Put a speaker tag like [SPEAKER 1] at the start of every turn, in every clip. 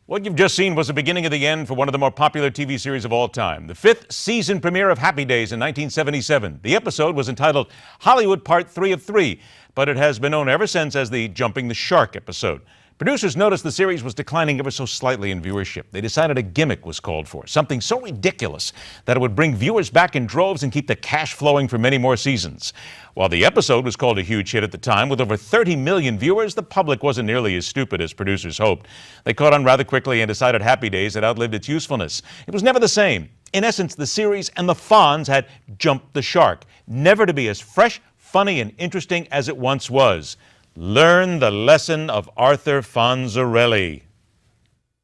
[SPEAKER 1] What you've just seen was the beginning of the end for one of the more popular TV series of all time, the 5th season premiere of Happy Days in 1977. The episode was entitled Hollywood Part 3 of 3, but it has been known ever since as the Jumping the Shark episode. Producers noticed the series was declining ever so slightly in viewership. They decided a gimmick was called for, something so ridiculous that it would bring viewers back in droves and keep the cash flowing for many more seasons. While the episode was called a huge hit at the time, with over 30 million viewers, the public wasn't nearly as stupid as producers hoped. They caught on rather quickly and decided Happy Days had outlived its usefulness. It was never the same. In essence, the series and the Fonz had jumped the shark, never to be as fresh, funny, and interesting as it once was. Learn the lesson of Arthur Fonzarelli.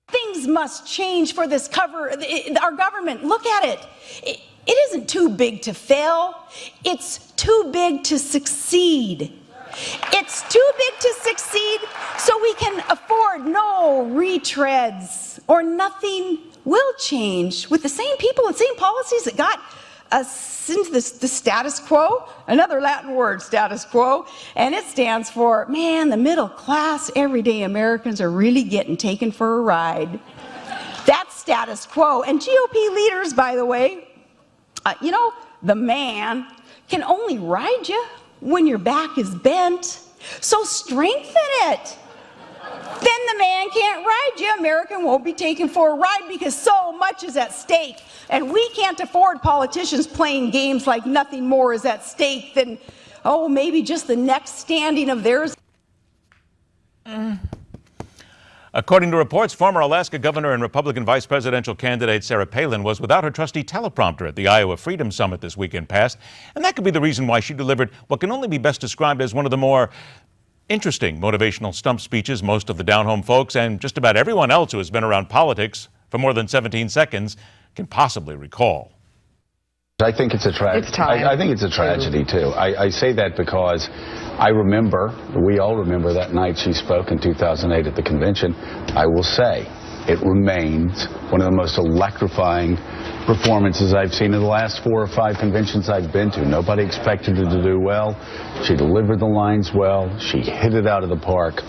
[SPEAKER 2] Things must change for this our government. Look at it. It isn't too big to fail. It's too big to succeed. It's too big to succeed so we can afford no retreads, or nothing will change with the same people and same policies that got us into the status quo, another Latin word, status quo, and it stands for, man, the middle class, everyday Americans are really getting taken for a ride. That's status quo. And GOP leaders, by the way, the man can only ride you when your back is bent, so strengthen it. Then the man can't ride you. American won't be taken for a ride because so much is at stake. And we can't afford politicians playing games like nothing more is at stake than, maybe just the next standing of theirs.
[SPEAKER 1] According to reports, former Alaska governor and Republican vice presidential candidate Sarah Palin was without her trusty teleprompter at the Iowa Freedom Summit this weekend past. And that could be the reason why she delivered what can only be best described as one of the more interesting motivational stump speeches most of the down-home folks and just about everyone else who has been around politics for more than 17 seconds can possibly recall.
[SPEAKER 3] I think it's a tragedy. I think it's a tragedy, too. I say that because we all remember that night she spoke in 2008 at the convention. I will say it remains one of the most electrifying performances I've seen in the last 4 or 5 conventions I've been to. Nobody expected her to do well. She delivered the lines well. She hit it out of the park.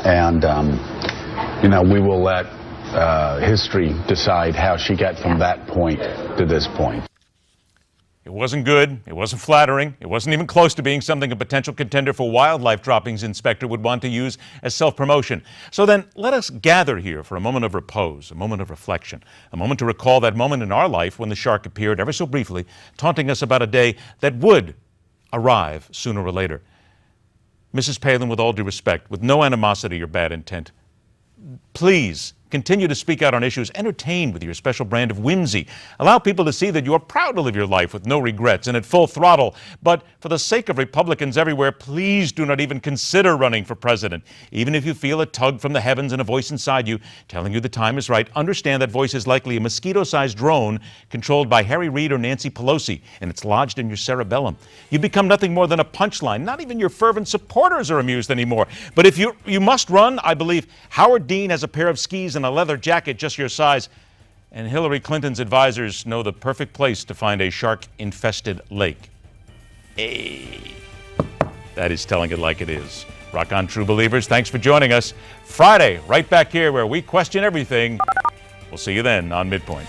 [SPEAKER 3] And, we will let history decide how she got from that point to this point.
[SPEAKER 1] It wasn't good, it wasn't flattering, it wasn't even close to being something a potential contender for wildlife droppings inspector would want to use as self-promotion. So then let us gather here for a moment of repose, a moment of reflection, a moment to recall that moment in our life when the shark appeared ever so briefly, taunting us about a day that would arrive sooner or later. Mrs. Palin, with all due respect, with no animosity or bad intent, please continue to speak out on issues entertained with your special brand of whimsy. Allow people to see that you are proud to live your life with no regrets and at full throttle. But for the sake of Republicans everywhere, please do not even consider running for president. Even if you feel a tug from the heavens and a voice inside you telling you the time is right, understand that voice is likely a mosquito-sized drone controlled by Harry Reid or Nancy Pelosi, and it's lodged in your cerebellum. You become nothing more than a punchline. Not even your fervent supporters are amused anymore. But if you must run, I believe Howard Dean has a pair of skis and a leather jacket just your size, and Hillary Clinton's advisors know the perfect place to find a shark-infested lake. Hey, that is telling it like it is. Rock on, true believers. Thanks for joining us. Friday, right back here where we question everything. We'll see you then on MidPoint.